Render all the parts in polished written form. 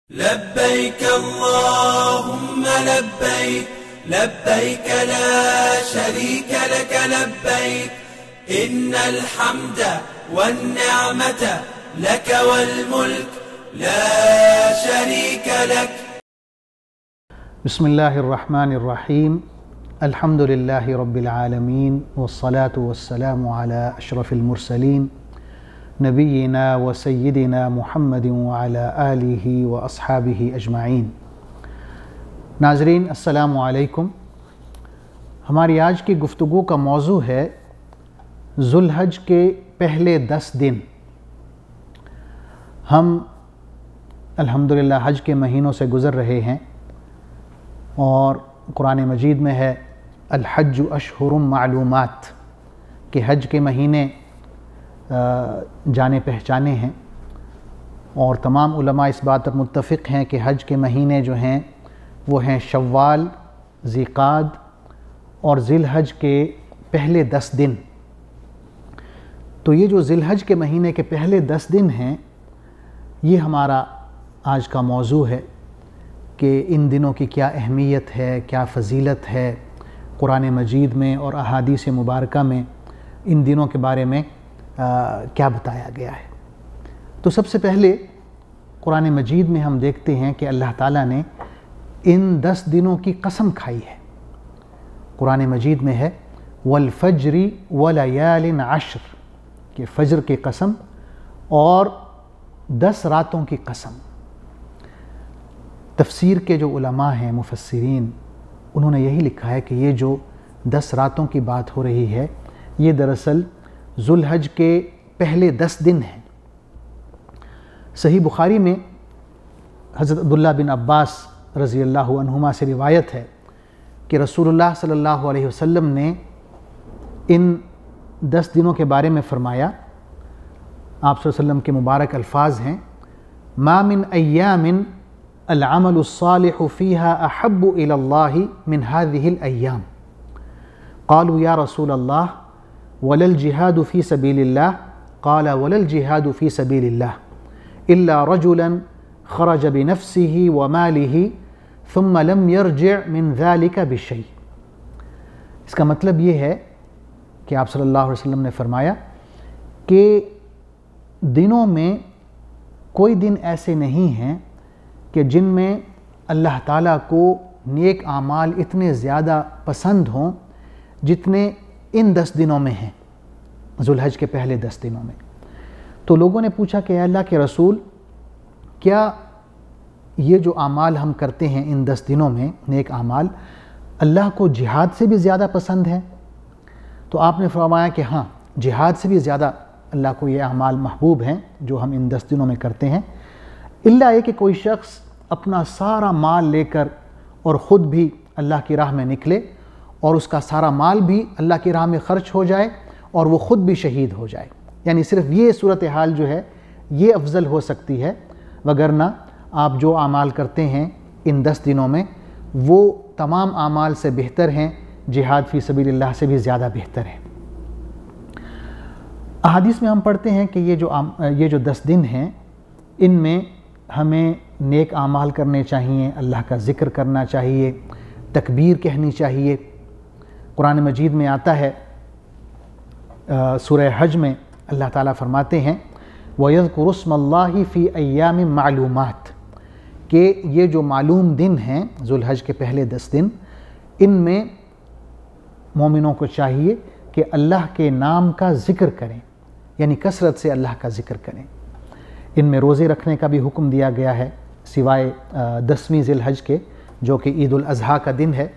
لبيك اللهم لبيك لبيك لا شريك لك لبيك إن الحمد والنعمة لك والملك لا شريك لك. بسم الله الرحمن الرحيم. الحمد لله رب العالمين والصلاة والسلام على أشرف المرسلين نبینا و سیدنا محمد وعلی آلہ و اصحابہ اجمعین. ناظرین السلام علیکم. ہماری آج کی گفتگو کا موضوع ہے ذو الحج کے پہلے 10 دن. ہم الحمدللہ حج کے مہینوں سے گزر رہے ہیں اور قرآن مجید میں ہے الحج اشہر معلومات کہ حج کے مہینے جانے پہچانے ہیں، اور تمام علماء اس بات پر متفق ہیں کہ حج کے مہینے جو ہیں وہ ہیں شوال، ذی قعد اور ذی الحج کے پہلے 10 دن. تو یہ جو ذی الحج کے مہینے کے پہلے 10 دن ہیں یہ ہمارا آج کا موضوع ہے کہ ان دنوں کی کیا اہمیت ہے، کیا فضیلت ہے. قرآن مجید میں اور احادیث مبارکہ میں ان دنوں کے بارے میں کیا بتایا گیا ہے. تو سب سے پہلے قرآن مجید میں ہم دیکھتے ہیں کہ اللہ تعالیٰ نے ان 10 دنوں کی قسم کھائی ہے. قرآن مجید میں ہے والفجر ولیال عشر کہ فجر کی قسم اور 10 راتوں کی قسم. تفسیر کے جو علماء ہیں مفسرین انہوں نے یہی لکھا ہے کہ یہ جو 10 راتوں کی بات ہو رہی ہے یہ دراصل ذو الحج کے پہلے 10 دن ہیں. صحیح بخاری میں حضرت عبداللہ بن عباس رضی اللہ عنہما سے روایت ہے کہ رسول اللہ صلی اللہ علیہ وسلم نے ان 10 دنوں کے بارے میں فرمایا. آپ صلی اللہ علیہ وسلم کے مبارک الفاظ ہیں ما من ایام العمل الصالح فيها احب الى الله من هذه الايام. قالوا یا رسول اللہ ولا الجهاد في سبيل الله قال ولا الجهاد في سبيل الله إلا رجلا خرج بنفسه وماله ثم لم يرجع من ذلك بشيء. اس کا مطلب یہ ہے کہ آپ صلی اللہ علیہ وسلم نے فرمایا کہ دنوں میں کوئی دن ایسے نہیں ہیں کہ جن میں اللہ تعالیٰ کو نیک اعمال اتنے زیادہ پسند ہوں جتنے ان 10 دنوں میں ہیں، ذو الحج کے پہلے 10 دنوں میں. تو لوگوں نے پوچھا کہ اے اللہ کے رسول کیا یہ جو اعمال ہم کرتے ہیں ان 10 دنوں میں نیک اعمال اللہ کو جہاد سے بھی زیادہ پسند ہیں؟ تو آپ نے فرمایا کہ ہاں جہاد سے بھی زیادہ اللہ کو یہ اعمال محبوب ہیں جو ہم ان 10 دنوں میں کرتے ہیں، الا یہ کہ کوئی شخص اپنا سارا مال لے کر اور خود بھی اللہ کی راہ میں نکلے اور اس کا سارا مال بھی اللہ کی راہ میں خرچ ہو جائے اور وہ خود بھی شہید ہو جائے. یعنی صرف یہ صورتحال جو ہے یہ افضل ہو سکتی ہے، وگرنہ آپ جو اعمال کرتے ہیں ان 10 دنوں میں وہ تمام اعمال سے بہتر ہیں، جہاد فی سبیل اللہ سے بھی زیادہ بہتر ہیں. احادیث میں ہم پڑھتے ہیں کہ یہ جو 10 دن ہیں ان میں ہمیں نیک اعمال کرنے چاہیے، اللہ کا ذکر کرنا چاہیے، تکبیر کہنی چاہیے. قرآن مجید میں آتا ہے سورہ حج میں اللہ تعالیٰ فرماتے ہیں وَيَذْكُرُ اسْمَ اللَّهِ فِي أَيَّامٍ مَعْلُومَاتٍ کہ یہ جو معلوم دن ہیں ذو الحج کے پہلے 10 دن ان میں مومنوں کو چاہیے کہ اللہ کے نام کا ذکر کریں، یعنی کثرت سے اللہ کا ذکر کریں. ان میں روزے رکھنے کا بھی حکم دیا گیا ہے سوائے 10ویں ذی الحج کے جو کہ عید الاضحیٰ کا دن ہے،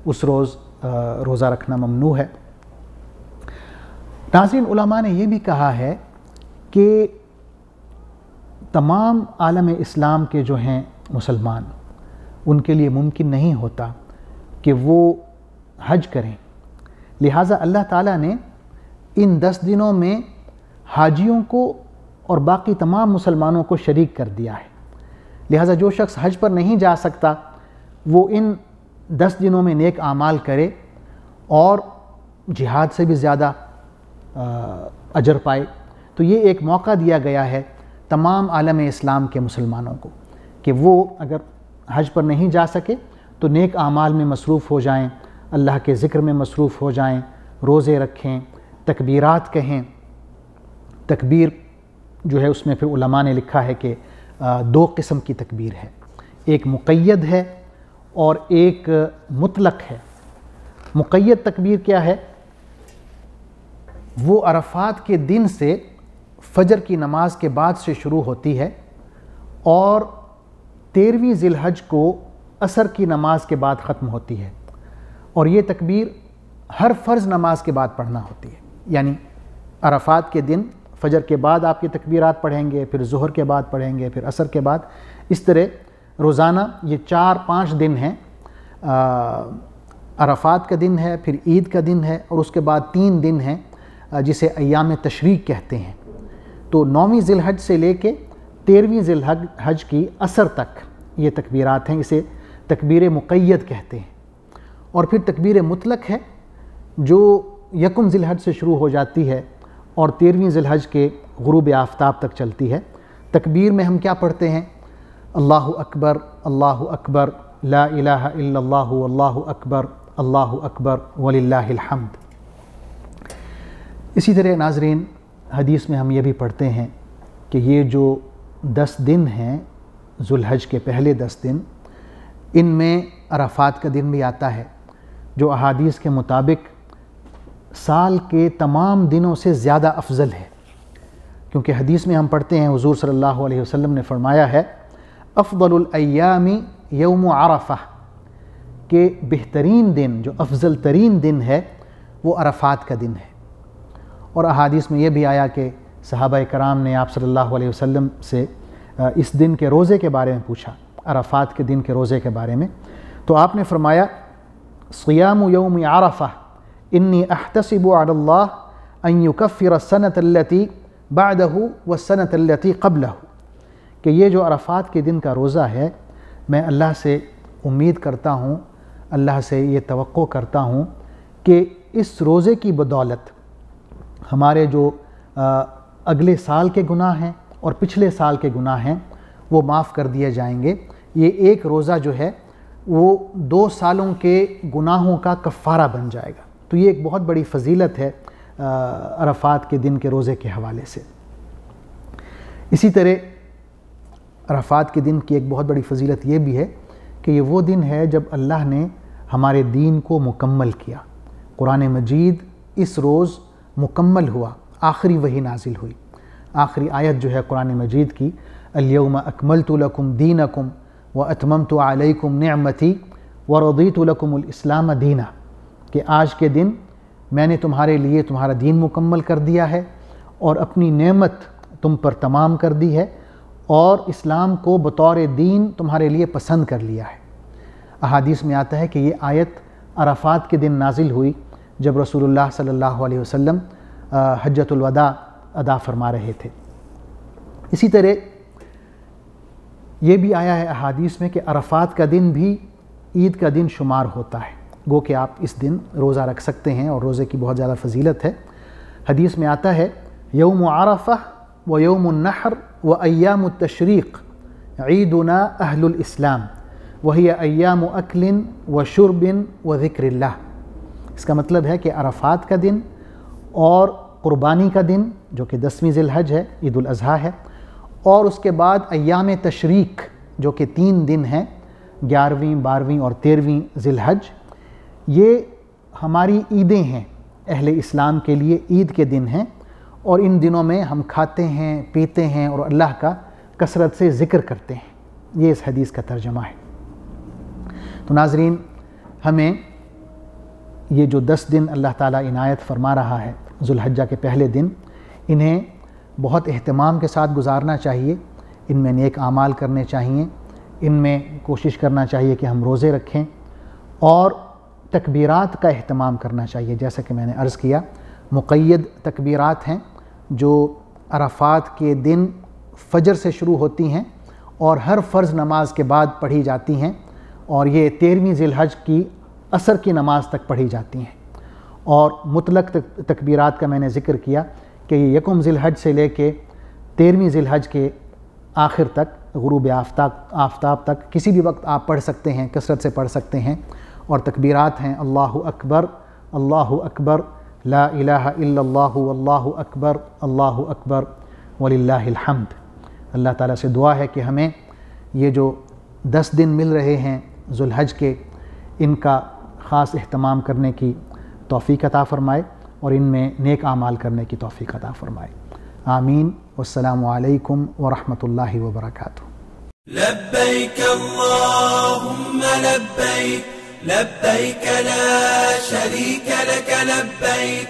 اس روز روزہ رکھنا ممنوع ہے. ناظرین علماء نے یہ بھی کہا ہے کہ تمام عالم اسلام کے جو ہیں مسلمان ان کے لیے ممکن نہیں ہوتا کہ وہ حج کریں، لہٰذا اللہ تعالیٰ نے ان 10 دنوں میں حاجیوں کو اور باقی تمام مسلمانوں کو شریک کر دیا ہے. لہٰذا جو شخص حج پر نہیں جا سکتا وہ ان 10 دنوں میں نیک اعمال کرے اور جہاد سے بھی زیادہ اجر پائے. تو یہ ایک موقع دیا گیا ہے تمام عالم اسلام کے مسلمانوں کو کہ وہ اگر حج پر نہیں جا سکے تو نیک اعمال میں مصروف ہو جائیں، اللہ کے ذکر میں مصروف ہو جائیں، روزے رکھیں، تکبیرات کہیں۔ تکبیر جو ہے اس میں پھر علماء نے لکھا ہے کہ 2 قسم کی تکبیر ہے، ایک مقید ہے اور ایک مطلق ہے۔ مقید تکبیر کیا ہے؟ وہ عرفات کے دن سے فجر کی نماز کے بعد سے شروع ہوتی ہے اور 13ویں ذی الحج کو عصر کی نماز کے بعد ختم ہوتی ہے، اور یہ تکبیر ہر فرض نماز کے بعد پڑھنا ہوتی ہے۔ یعنی عرفات کے دن فجر کے بعد آپ کی تکبیرات پڑھیں گے، پھر ظہر کے بعد پڑھیں گے، پھر عصر کے بعد، اس طرح روزانہ یہ 4-5 دن ہیں۔ عرفات کا دن ہے، پھر عید کا دن ہے، اور اس کے بعد 3 دن ہیں جسے ایام تشریق کہتے ہیں۔ تو 9ویں ذی الحج سے لے کے 13ویں ذی الحج کی عصر تک یہ تکبیرات ہیں، اسے تکبیر مقید کہتے ہیں۔ اور پھر تکبیر مطلق ہے جو 1 ذی الحج سے شروع ہو جاتی ہے اور 13ویں ذی الحج کے غروب آفتاب تک چلتی ہے۔ تکبیر میں ہم کیا پڑھتے ہیں؟ اللہ اکبر، اللہ اکبر، لا الہ الا اللہ، اللہ اکبر، اللہ اکبر وللہ الحمد۔ اسی طرح ناظرین، حدیث میں ہم یہ بھی پڑھتے ہیں کہ یہ جو 10 دن ہیں ذو الحج کے پہلے 10 دن، ان میں عرفات کا دن بھی آتا ہے جو احادیث کے مطابق سال کے تمام دنوں سے زیادہ افضل ہے، کیونکہ حدیث میں ہم پڑھتے ہیں حضور صلی اللہ علیہ وسلم نے فرمایا ہے افضل الایام یوم عرفہ، کہ بہترین دن، جو افضل ترین دن ہے وہ عرفات کا دن ہے۔ اور احادیث میں یہ بھی آیا کہ صحابہ کرام نے آپ صلی اللہ علیہ وسلم سے اس دن کے روزے کے بارے میں پوچھا، عرفات کے دن کے روزے کے بارے میں، تو آپ نے فرمایا صیام یوم عرفہ انی احتسب علی اللہ ان یکفر السنۃ التی بعدہ والسنۃ التی قبلہ، کہ یہ جو عرفات کے دن کا روزہ ہے، میں اللہ سے امید کرتا ہوں، اللہ سے یہ توقع کرتا ہوں کہ اس روزے کی بدولت ہمارے جو اگلے سال کے گناہ ہیں اور پچھلے سال کے گناہ ہیں وہ معاف کر دیے جائیں گے۔ یہ ایک روزہ جو ہے وہ 2 سالوں کے گناہوں کا کفارہ بن جائے گا۔ تو یہ ایک بہت بڑی فضیلت ہے عرفات کے دن کے روزے کے حوالے سے۔ اسی طرح عرفات کے دن کی ایک بہت بڑی فضیلت یہ بھی ہے کہ یہ وہ دن ہے جب اللہ نے ہمارے دین کو مکمل کیا۔ قرآن مجید اس روز مکمل ہوا، آخری وحی نازل ہوئی۔ آخری آیت جو ہے قرآن مجید کی، الیوم اکملت لکم دینکم واتممت علیکم نعمتی ورضیت لکم الاسلام دینا، کہ آج کے دن میں نے تمہارے لیے تمہارا دین مکمل کر دیا ہے اور اپنی نعمت تم پر تمام کر دی ہے اور اسلام کو بطور دین تمہارے لیے پسند کر لیا ہے۔ احادیث میں آتا ہے کہ یہ آیت عرفات کے دن نازل ہوئی جب رسول اللہ صلی اللہ علیہ وسلم حجۃ الوداع ادا فرما رہے تھے۔ اسی طرح یہ بھی آیا ہے احادیث میں کہ عرفات کا دن بھی عید کا دن شمار ہوتا ہے، گو کہ آپ اس دن روزہ رکھ سکتے ہیں اور روزے کی بہت زیادہ فضیلت ہے۔ حدیث میں آتا ہے یوم عرفہ و یوم النحر و ایام التشریق عیدنا اہل الاسلام وہی ایام اکل و شرب و ذکر اللہ۔ اس کا مطلب ہے کہ عرفات کا دن اور قربانی کا دن جو کہ 10ویں ذی الحج ہے، عید الاضحیٰ ہے، اور اس کے بعد ایام تشریق جو کہ 3 دن ہیں، 11ویں، 12ویں اور 13ویں ذی الحج، یہ ہماری عیدیں ہیں، اہل اسلام کے لیے عید کے دن ہیں، اور ان دنوں میں ہم کھاتے ہیں، پیتے ہیں اور اللہ کا کثرت سے ذکر کرتے ہیں۔ یہ اس حدیث کا ترجمہ ہے۔ تو ناظرین، ہمیں یہ جو 10 دن اللہ تعالیٰ عنایت فرما رہا ہے ذو الحجہ کے پہلے دن، انہیں بہت اہتمام کے ساتھ گزارنا چاہیے، ان میں نیک اعمال کرنے چاہیے، ان میں کوشش کرنا چاہیے کہ ہم روزے رکھیں اور تکبیرات کا اہتمام کرنا چاہیے۔ جیسا کہ میں نے عرض کیا، مقید تکبیرات ہیں جو عرفات کے دن فجر سے شروع ہوتی ہیں اور ہر فرض نماز کے بعد پڑھی جاتی ہیں، اور یہ 13ویں ذی الحج کی عصر کی نماز تک پڑھی جاتی ہیں۔ اور مطلق تکبیرات کا میں نے ذکر کیا کہ یہ 1 ذی الحج سے لے کے 13ویں ذی الحج کے آخر تک غروب آفتاب تک کسی بھی وقت آپ پڑھ سکتے ہیں، کثرت سے پڑھ سکتے ہیں. اور تکبیرات ہیں اللہ اکبر لا الہ الا اللہ واللہ اکبر وللہ الحمد. اللہ تعالیٰ سے دعا ہے کہ ہمیں یہ جو 10 دن مل رہے ہیں ذو الحج کے، ان کا خاص اہتمام کرنے کی توفیق عطا فرمائے اور ان میں نیک اعمال کرنے کی توفیق عطا فرمائے. آمین. والسلام علیکم ورحمۃ اللہ وبرکاتہ. لبيك اللهم لبيك لبيك لا شريك لك لبيك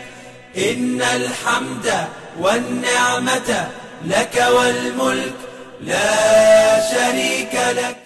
إن الحمد والنعمة لك والملك لا شريك لك.